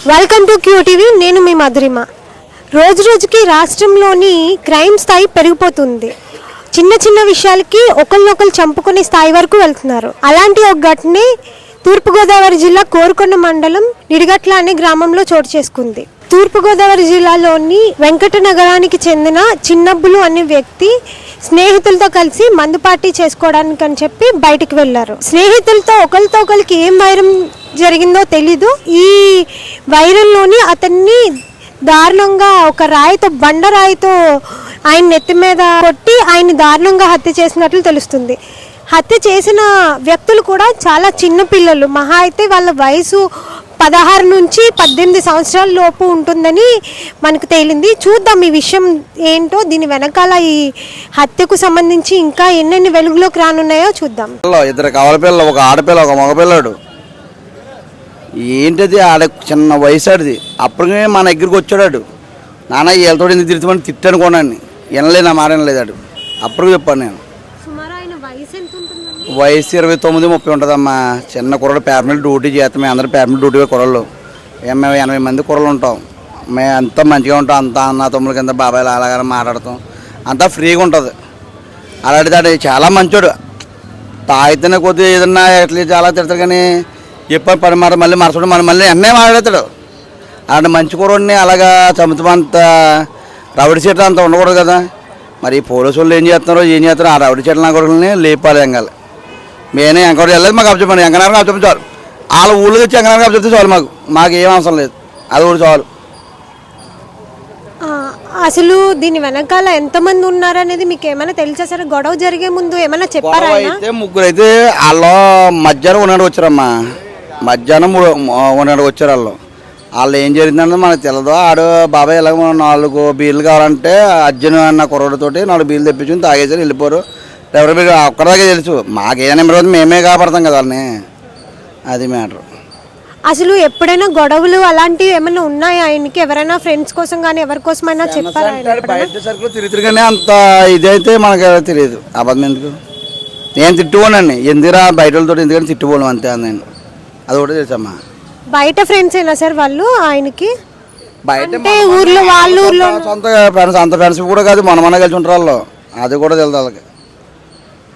Welcome to QTV. నేను మీ మధురిమ. రోజు రోజుకి రాష్ట్రంలోని క్రైమ్ స్థాయి పెరిగిపోతుంది. చిన్న చిన్న విషయాలకి ఒకరినొకరు చంపుకునే స్థాయి వరకు వెళ్తున్నారు. అలాంటి ఒక ఘటన తూర్పుగోదావరి జిల్లా కోరుకొండ మండలం నిడిగట్ల అనే గ్రామంలో చోటు చేసుకుంది. తూర్పుగోదావరి జిల్లాలోని వెంకట నగరానికి చెందిన చిన్నబ్బులు అనే వ్యక్తి స్నేహితులతో కలిసి మందు పార్టీ చేసుకోవడానికి అని చెప్పి బయటికి వెళ్లారు. స్నేహితులతో ఒకరికి ఏం వైరం జరిగిందో తెలీదు. ఈ వైరంలోని అతన్ని దారుణంగా ఒక రాయితో బండరాయితో ఆయన నెత్తి మీద కొట్టి ఆయన దారుణంగా హత్య చేసినట్లు తెలుస్తుంది. హత్య చేసిన వ్యక్తులు కూడా చాలా చిన్న పిల్లలు. మహా అయితే వాళ్ళ వయసు 16 నుంచి 18 సంవత్సరాల లోపు ఉంటుందని మనకు తేలింది. చూద్దాం ఈ విషయం ఏంటో, దీని వెనకాల ఈ హత్యకు సంబంధించి ఇంకా ఎన్నెన్ని వెలుగులోకి రానున్నాయో చూద్దాం. ఇద్దరు కవల పిల్లలు, ఒక ఆడపిల్ల ఒక మగపిల్లాడు. ఏంటది ఆడ చిన్న వయసు ఆడిది. అప్పటికే మన దగ్గరికి వచ్చాడు. నాన్న వీళ్ళతో ఎందుకు తిరుగుతామని తిట్టాను కొన్నాను. వినలేదు, నా మాట వినలేదాడు. అప్పుడు చెప్పాను నేను. వయసు 29-30 ఉంటుందమ్మా. చిన్న కుర్రలు పేపర్ డ్యూటీ చేస్తాం. మేము అందరం పేపర్ డ్యూటీ కుర్రలు. మేము 80 మంది కుర్రలు ఉంటాం. మేము అంతా మంచిగా ఉంటాం. అంతా అన్న తమ్ముల కింద బాబాయ్లు అలాగే మాట్లాడతాం. అంతా ఫ్రీగా ఉంటుంది. అలాంటిది చాలా మంచోడు. తాగితేనే కొద్దిగా ఏదన్నా ఎట్లా చాలా తిడతాడు. కానీ ఎప్పుడు పని మాట మళ్ళీ మరచడం మళ్ళీ అన్నీ మాట్లాడతాడు. అలాంటి మంచి కుర్రోడిని అలాగా చంపుతామంత రౌడీ చెట్లు అంత ఉండకూడదు కదా. మరి పోలీసు వాళ్ళు ఏం చేస్తున్నారో ఆ రౌడీ చెట్ల నా కొడుకుని లేపాలి. ఎంగాలి మేనే ఎంకౌంటర్ వెళ్ళలేదు. మాకు అప్పచెప్పండి. ఎంకనారకు అప్పచెప్పి చాలు. వాళ్ళ ఊళ్ళో వచ్చి ఎంకనారకు అప్పచెప్తే చాలు. మాకు ఏం అవసరం లేదు. అది కూడా చాలు. అసలు దీని వెనకాల ఎంతమంది ఉన్నారనేది మీకు ఏమైనా తెలుసా? సరే, గొడవ జరిగే ముందు ఏమైనా చెప్పారా? అయితే ముగ్గురు అయితే వాళ్ళు మధ్యాహ్నం ఉన్నాడు వచ్చారమ్మా. మధ్యాహ్నం 1 వచ్చారు. వాళ్ళు ఏం జరిగిందన్నది మనకు తెలియదు. ఆడు బాబాయ్ ఎలాగ 4 బీర్లు కావాలంటే అర్జున్ అన్న కుర్రోడితోటి 4 బీర్లు తెప్పించుకుని తాగేసారు, వెళ్ళిపోరు. ఎవరి బీర్ ఒక్కదాకే తెలుసు. మాకేదైనా నెంబర్ మేమే కాపాడతాం కదా వాళ్ళని. అది మ్యాటర్. అసలు ఎప్పుడైనా గొడవలు అలాంటివి ఏమైనా ఉన్నాయా ఆయనకి? ఎవరైనా ఫ్రెండ్స్ కోసం కానీ ఎవరి కోసమైనా చెప్పారా? బయట సరుకులు తిరుగుతురుగానే అంత ఇదైతే మనకు తెలియదు. అబద్ధం ఎందుకు? నేను తిట్టుకోనండి. ఎందుకురా బయట వాళ్ళతో ఎందుకంటే తిట్టుకోను అంతే. నేను అది కూడా తెలుసమ్మా. బయట ఫ్రెండ్స్ అయినా సార్ వాళ్ళు ఆయనకి? బయట ఊర్లో వాళ్ళ ఊర్లో సొంత ఫ్రెండ్స్, అంత ఫ్రెండ్స్ కూడా కాదు. మనమనే కలిసి ఉంటారు వాళ్ళు. అది కూడా తెలుసు వాళ్ళకి.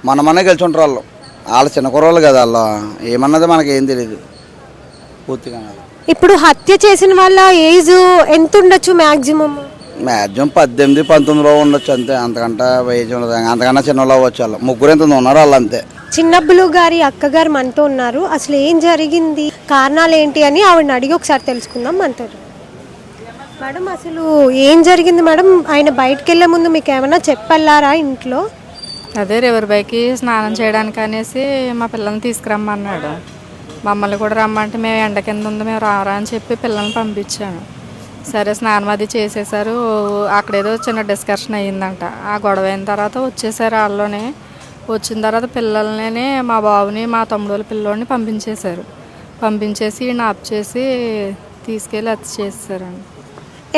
మనమనే కలిసి ఉంటారు వాళ్ళు. వాళ్ళు చిన్న కుర్రోళ్ళు కదా. వాళ్ళు ఏమన్నది మనకి ఏం తెలియదు పూర్తిగా. ఇప్పుడు హత్య చేసిన వాళ్ళ ఏజ్ ఎంత ఉండొచ్చు? మ్యాక్సిమం 18-19 ఉండొచ్చు అంతే. అంతకంటే ఏజ్ ఉండదు. అంతకన్నా చిన్న వాళ్ళు అవ్వచ్చు. వాళ్ళు ముగ్గురు ఎంత ఉన్నారు వాళ్ళు అంతే. చిన్నబ్బులు గారి అక్కగారు మనతో ఉన్నారు. అసలు ఏం జరిగింది, కారణాలు ఏంటి అని ఆవిడని అడిగి ఒకసారి తెలుసుకుందాం అంటారు. మేడం, అసలు ఏం జరిగింది మేడం? ఆయన బయటకు వెళ్ళే ముందు మీకు ఏమైనా చెప్పారా ఇంట్లో? అదే రివర్ బైకి స్నానం చేయడానికి అనేసి మా పిల్లల్ని తీసుకురమ్మన్నాడు. మమ్మల్ని కూడా రమ్మంటే మేము ఎండ కింద ఉంది, మేము రావరా అని చెప్పి పిల్లల్ని పంపించాను. సరే, స్నానం అది చేసేసారు. అక్కడేదో చిన్న డిస్కషన్ అయ్యిందంట. ఆ గొడవ అయిన తర్వాత వచ్చేసారు. వాళ్ళలోనే వచ్చిన తర్వాత పిల్లల్ని, మా బాబుని, మా తమ్ముడు వాళ్ళ పిల్లోడిని పంపించేశారు. పంపించేసి ఆప్ చేసి తీసుకెళ్ళి హత్య చేసేసారండి.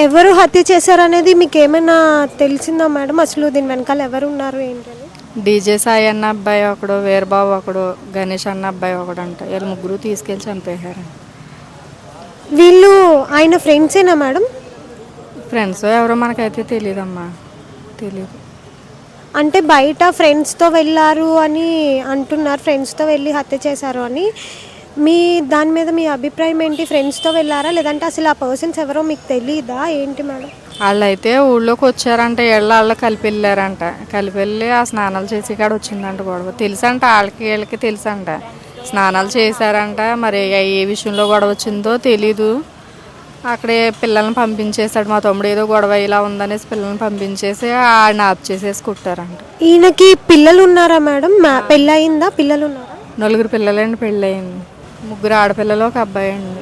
ఎవరు హత్య చేశారనేది మీకు ఏమైనా తెలిసిందా మేడం? అసలు దీని వెనకాల ఎవరు ఉన్నారు ఏంటని? డీజే సాయి అన్న అబ్బాయి ఒకడు, వీరబాబు ఒకడు, గణేష్ అన్న అబ్బాయి ఒకడు అంట. వీళ్ళు ముగ్గురు తీసుకెళ్ళి చంపేశారు. వీళ్ళు ఆయన ఫ్రెండ్సేనా మేడం? ఫ్రెండ్స్ ఎవరో మనకైతే తెలియదమ్మా, తెలియదు. అంటే బయట ఫ్రెండ్స్తో వెళ్ళారు అని అంటున్నారు. ఫ్రెండ్స్తో వెళ్ళి హత్య చేశారు అని. దాని మీద మీ అభిప్రాయం ఏంటి? ఫ్రెండ్స్తో వెళ్ళారా లేదంటే అసలు ఆ పర్సన్స్ ఎవరో మీకు తెలియదా ఏంటి మేడం? వాళ్ళు అయితే ఊళ్ళోకి వచ్చారంట. వాళ్ళు కలిపి వెళ్ళారంట. కలిపి వెళ్ళి ఆ స్నానాలు చేసి కాడ వచ్చిందంట గొడవ. తెలుసంట వాళ్ళకి వీళ్ళకి తెలుసంట. స్నానాలు చేశారంట. మరి ఏ విషయంలో గొడవ వచ్చిందో తెలీదు. అక్కడే పిల్లల్ని పంపించేశాడు. మా తమ్ముడు ఏదో గొడవ ఇలా ఉందనేసి పిల్లల్ని పంపించేసి ఆయన ఆప్ చేసేసి కుట్టారంట. ఈయనకి పిల్లలు ఉన్నారా మేడం? పెళ్ళి అయిందా? పిల్లలు ఉన్నారా? 4 పిల్లలండి. పెళ్ళి అయింది. 3 ఆడపిల్లలు, ఒక అబ్బాయి అండి.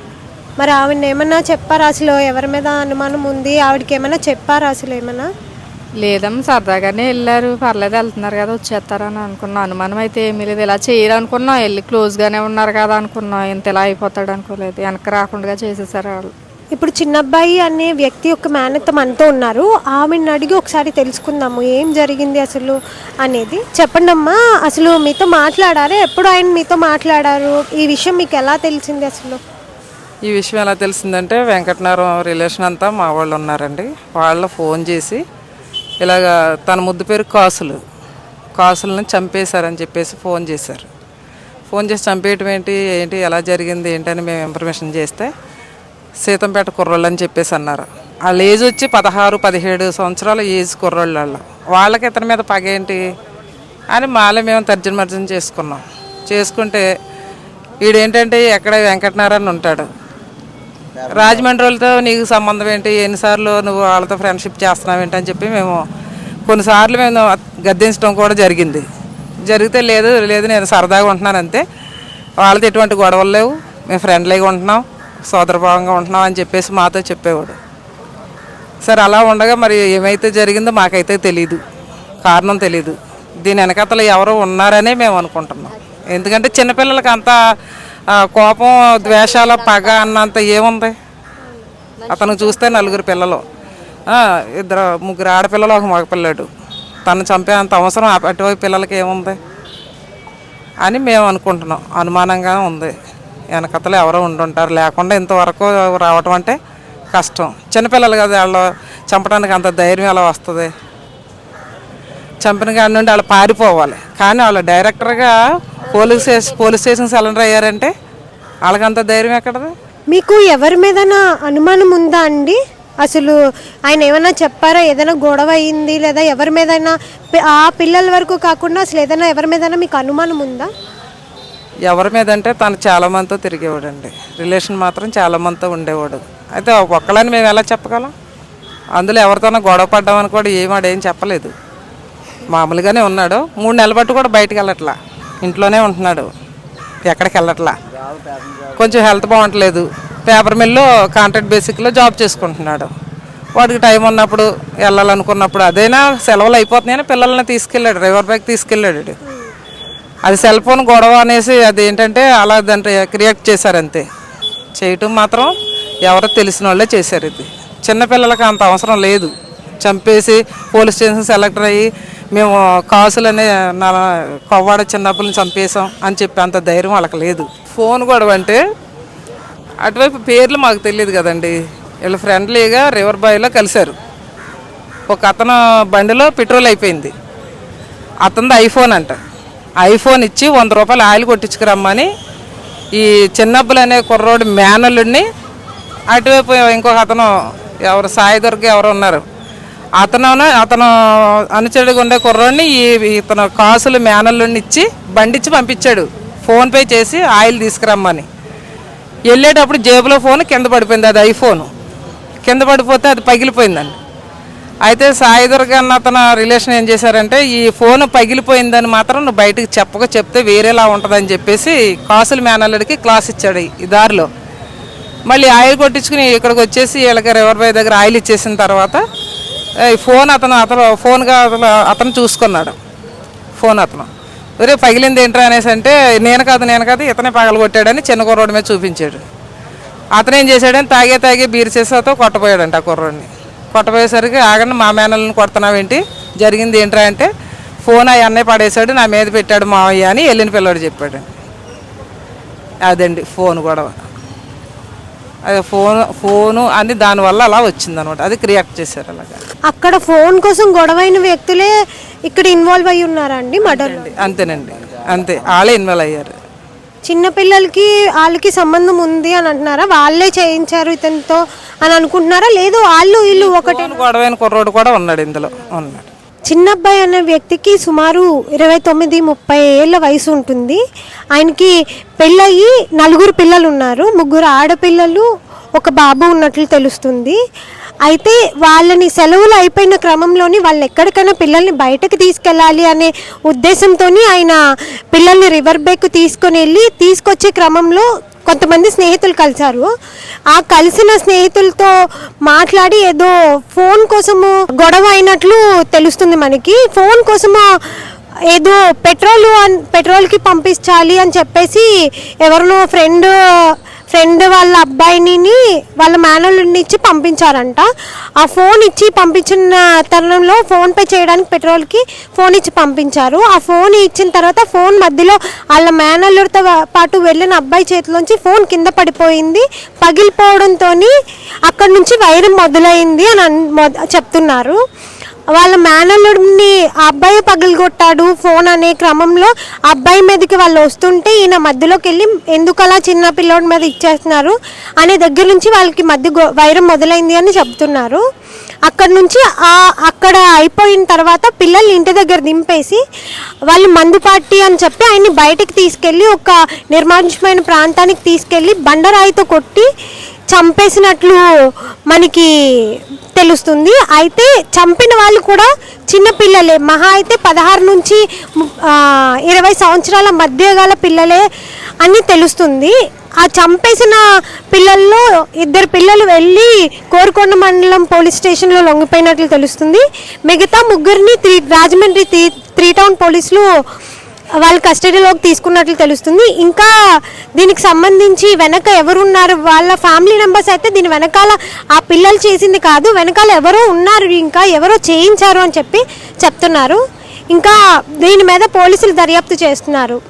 మరి ఆవిడని ఏమన్నా చెప్పారా? అసలు ఎవరి మీద అనుమానం ఉంది? ఆవిడకి ఏమన్నా చెప్పారా అసలు ఏమన్నా? లేదమ్మా, సరదాగానే వెళ్ళారు. పర్లేదు, వెళ్తున్నారు కదా వచ్చేస్తారని అనుకున్నాం. అనుమానం అయితే ఏమీ లేదు. ఇలా చేయాలనుకున్నాం. వెళ్ళి క్లోజ్గానే ఉన్నారు కదా అనుకున్నాం. ఇంత ఇలా అయిపోతాడు అనుకోలేదు. వెనక్కి రాకుండా చేసేసారు వాళ్ళు. ఇప్పుడు చిన్నబ్బాయి అనే వ్యక్తి యొక్క మేనత్త మనతో ఉన్నారు. ఆమెను అడిగి ఒకసారి తెలుసుకుందాము ఏం జరిగింది అసలు అనేది. చెప్పండి అమ్మా, అసలు మీతో మాట్లాడారా? ఎప్పుడు ఆయన మీతో మాట్లాడారు? ఈ విషయం మీకు ఎలా తెలిసింది అసలు? ఈ విషయం ఎలా తెలిసిందంటే వెంకటనారాయణ రిలేషన్ అంతా మా వాళ్ళు ఉన్నారండి. వాళ్ళు ఫోన్ చేసి ఇలాగ తన ముద్దు పేరు కాసులను చంపేశారని చెప్పేసి ఫోన్ చేశారు. ఫోన్ చేసి చంపేయటం ఏంటి ఎలా జరిగింది ఏంటని మేము ఇన్ఫర్మేషన్ చేస్తే సీతంపేట కుర్రోళ్ళు అని చెప్పేసి అన్నారు. వాళ్ళ ఏజ్ వచ్చి 16-17 సంవత్సరాల ఏజ్ కుర్రోళ్ళు. వాళ్ళకి ఇతని మీద పగ ఏంటి అని మేము తర్జన చేసుకుంటే వీడేంటంటే ఎక్కడ వెంకటనారాయణ ఉంటాడు, రాజమండ్రితో నీకు సంబంధం ఏంటి, ఎన్నిసార్లు నువ్వు వాళ్ళతో ఫ్రెండ్షిప్ చేస్తున్నావు ఏంటి అని చెప్పి మేము కొన్నిసార్లు మేము గద్దించడం కూడా జరిగితే లేదు నేను సరదాగా ఉంటున్నాను అంతే, వాళ్ళతో ఎటువంటి గొడవలు లేవు, మేము ఫ్రెండ్లీగా ఉంటున్నాం, సోదరభావంగా ఉంటున్నాం అని చెప్పేసి మాతో చెప్పేవాడు. సరే అలా ఉండగా మరి ఏమైతే జరిగిందో మాకైతే తెలీదు, కారణం తెలీదు. దీని వెనకతలు ఎవరో ఉన్నారనే మేము అనుకుంటున్నాం. ఎందుకంటే చిన్నపిల్లలకి అంత కోపం ద్వేషాల పగ అన్నంత ఏముంది. అతను చూస్తే 4 పిల్లలు, 3 ఆడపిల్లలు, 1 మగపిల్లాడు. తను చంపే అంత అవసరం అటువైపు పిల్లలకి ఏముంది అని మేము అనుకుంటున్నాం. అనుమానంగా ఉంది, వెనకతలు ఎవరో ఉండుంటారు, లేకుండా ఇంతవరకు రావటం అంటే కష్టం. చిన్నపిల్లలు కదా, వాళ్ళు చంపడానికి అంత ధైర్యం ఎలా వస్తుంది? చంపిన కాడి నుండి వాళ్ళు పారిపోవాలి, కానీ వాళ్ళు డైరెక్టర్గా పోలీస్ స్టేషన్ సరెండర్ అయ్యారంటే వాళ్ళకంత ధైర్యం ఎక్కడది? మీకు ఎవరి మీదైనా అనుమానం ఉందా అండి? అసలు ఆయన ఏమైనా చెప్పారా, ఏదైనా గొడవ అయింది లేదా ఎవరి మీదైనా, ఆ పిల్లల వరకు కాకుండా అసలు ఏదైనా ఎవరి మీదైనా మీకు అనుమానం ఉందా? ఎవరి మీద అంటే తను చాలామందితో తిరిగేవాడండి, రిలేషన్ మాత్రం చాలామందితో ఉండేవాడు. అయితే ఒక్కళ్ళని మేము ఎలా చెప్పగలం? అందులో ఎవరితోనో గొడవ పడ్డామని కూడా ఏం చెప్పలేదు, మామూలుగానే ఉన్నాడు. 3 నెలల బట్టి కూడా బయటకు వెళ్ళట్లా, ఇంట్లోనే ఉంటున్నాడు, ఎక్కడికి వెళ్ళట్లా. కొంచెం హెల్త్ బాగుంటలేదు, పేపర్ మిల్లో కాంట్రాక్ట్ బేసిక్లో జాబ్ చేసుకుంటున్నాడు. వాడికి టైం ఉన్నప్పుడు వెళ్ళాలనుకున్నప్పుడు, అదైనా సెలవులు అయిపోతున్నాయని పిల్లల్ని తీసుకెళ్ళాడు, రివర్ బ్యాగ్ తీసుకెళ్ళాడు. అది సెల్ ఫోన్ గొడవ అనేసి అది ఏంటంటే అలా దాన్ని క్రియేట్ చేశారు అంతే. చేయటం మాత్రం ఎవరో తెలిసిన వాళ్ళే చేశారు. ఇది చిన్నపిల్లలకి అంత అవసరం లేదు. చంపేసి పోలీస్ స్టేషన్ సెలెక్టర్ అయ్యి మేము కాసులనే కొవ్వాడ చిన్నప్పుల్ని చంపేసాం అని చెప్పి అంత ధైర్యం వాళ్ళకి లేదు. ఫోన్ గొడవ అంటే అటువైపు పేర్లు మాకు తెలియదు కదండి. వీళ్ళు ఫ్రెండ్లీగా రివర్ బాయ్లో కలిశారు. ఒక అతను బండిలో పెట్రోల్ అయిపోయింది, అతనిది ఐఫోన్ అంట. ఐఫోన్ ఇచ్చి 100 రూపాయలు ఆయిల్ కొట్టించుకురమ్మని ఈ చిన్నబ్బులు అనే కుర్రోడు మేనల్లుడిని, అటువైపు ఇంకొక అతను ఎవరు సాయిదుర్గ ఎవరు ఉన్నారు, అతను అనుచరుడిగా ఉండే కుర్రోడిని ఇతను కాసులు మేనల్లుడిని ఇచ్చి బండిచ్చి పంపించాడు, ఫోన్పే చేసి ఆయిల్ తీసుకురమ్మని. వెళ్ళేటప్పుడు జేబులో ఫోన్ కింద పడిపోయింది, అది ఐఫోను కింద పడిపోతే అది పగిలిపోయిందండి. అయితే సాయిదుర్గ అన్న అతను రిలేషన్ ఏం చేశారంటే, ఈ ఫోన్ పగిలిపోయిందని మాత్రం నువ్వు బయటకు చెప్తే వేరేలా ఉంటుందని చెప్పేసి కాసుల మేనల్లుడికి క్లాస్ ఇచ్చాడు ఈ దారిలో. మళ్ళీ ఆయిల్ కొట్టించుకుని ఇక్కడికి వచ్చేసి వీళ్ళకి రివర్ బాయ్ దగ్గర ఆయిల్ ఇచ్చేసిన తర్వాత ఈ ఫోన్ అతను చూసుకున్నాడు. ఫోన్ అతను వేరే పగిలింది ఏంట్రా అనేసి అంటే, నేను కాదు ఇతనే పగలగొట్టాడని చిన్న కుర్రోడి మీద చూపించాడు. అతను ఏం చేశాడని తాగే బీర్ చేసాతో కొట్టపోయాడంట ఆ కుర్రోడిని. కొట్టపోయేసరికి ఆగండి మా మేనల్ని కొడుతున్నావేంటి, జరిగింది ఏంట్రా అంటే, ఫోన్ ఆ అన్నయ్య పడేశాడు, నా మీద పెట్టాడు మావయ్య అని వెళ్ళిన పిల్లాడు చెప్పాడు. అదండి ఫోన్ గొడవ. అది ఫోను అని దానివల్ల అలా వచ్చిందనమాట, అది క్రియేట్ చేశారు. అలాగా అక్కడ ఫోన్ కోసం గొడవైన వ్యక్తులే ఇక్కడ ఇన్వాల్వ్ అయ్యి ఉన్నారండి మర్డర్? అంతేనండి, అంతే, వాళ్ళే ఇన్వాల్వ్ అయ్యారు. చిన్నపిల్లలకి వాళ్ళకి సంబంధం ఉంది అని అంటున్నారా? వాళ్ళే చేయించారు ఇతనితో అని అనుకుంటున్నారా? లేదు వాళ్ళు వీళ్ళు ఒకటే? గొడవైన కుర్రోడు కూడా ఉన్నాడు ఇందులో, ఉన్నాడు. చిన్నబ్బాయి అనే వ్యక్తికి సుమారు 29-30 ఏళ్ళ వయసు ఉంటుంది. ఆయనకి పెళ్ళయి 4 పిల్లలు ఉన్నారు, 3 ఆడపిల్లలు, 1 బాబు ఉన్నట్లు తెలుస్తుంది. అయితే వాళ్ళని సెలవులు అయిపోయిన క్రమంలోని వాళ్ళని ఎక్కడికైనా పిల్లల్ని బయటకు తీసుకెళ్ళాలి అనే ఉద్దేశంతో ఆయన పిల్లల్ని రివర్ బేక్ తీసుకొచ్చే క్రమంలో కొంతమంది స్నేహితులు కలిశారు. ఆ కలిసిన స్నేహితులతో మాట్లాడి ఏదో ఫోన్ కోసము గొడవ అయినట్లు తెలుస్తుంది మనకి. ఫోన్ కోసము ఏదో పెట్రోల్కి పంపించాలి అని చెప్పేసి ఎవరినో ఫ్రెండ్ వాళ్ళ అబ్బాయిని వాళ్ళ మేనల్లుడిని ఇచ్చి పంపించారంట. ఆ ఫోన్ ఇచ్చి పంపించిన తరుణంలో ఫోన్పే చేయడానికి పెట్రోల్కి ఫోన్ ఇచ్చి పంపించారు. ఆ ఫోన్ ఇచ్చిన తర్వాత ఫోన్ మధ్యలో వాళ్ళ మేనల్లుడితో పాటు వెళ్ళిన అబ్బాయి చేతిలోంచి ఫోన్ కింద పడిపోయింది. పగిలిపోవడంతో అక్కడి నుంచి వైరం మొదలైంది అని చెప్తున్నారు. వాళ్ళ మేనల్లుడిని ఆ అబ్బాయి పగిలిగొట్టాడు ఫోన్ అనే క్రమంలో ఆ అబ్బాయి మీదకి వాళ్ళు వస్తుంటే ఈయన మధ్యలోకి వెళ్ళి ఎందుకు అలా చిన్న పిల్లోడి మీద ఇచ్చేస్తున్నారు అనే దగ్గర నుంచి వాళ్ళకి మధ్య వైరం మొదలైంది అని చెప్తున్నారు. అక్కడ నుంచి అక్కడ అయిపోయిన తర్వాత పిల్లల్ని ఇంటి దగ్గర దింపేసి వాళ్ళు మందు పార్టీ అని చెప్పి ఆయన్ని బయటికి తీసుకెళ్ళి ఒక నిర్మానుష్యమైన ప్రాంతానికి తీసుకెళ్ళి బండరాయితో కొట్టి చంపేసినట్లు మనకి తెలుస్తుంది. అయితే చంపిన వాళ్ళు కూడా చిన్నపిల్లలే, మహా అయితే 16 నుంచి 20 సంవత్సరాల మధ్య గల పిల్లలే అని తెలుస్తుంది. ఆ చంపేసిన పిల్లల్లో 2 పిల్లలు వెళ్ళి కోరుకొండ మండలం పోలీస్ స్టేషన్లో లొంగిపోయినట్లు తెలుస్తుంది. మిగతా 3 రాజమండ్రి 3 టౌన్ పోలీసులు వాళ్ళ కస్టడీలోకి తీసుకున్నట్లు తెలుస్తుంది. ఇంకా దీనికి సంబంధించి వెనక ఎవరున్నారు, వాళ్ళ ఫ్యామిలీ మెంబర్స్ అయితే దీని వెనకాల ఆ పిల్లలు చేసింది కాదు, వెనకాల ఎవరో ఉన్నారు, ఇంకా ఎవరో చేయించారు అని చెప్తున్నారు. ఇంకా దీని మీద పోలీసులు దర్యాప్తు చేస్తున్నారు.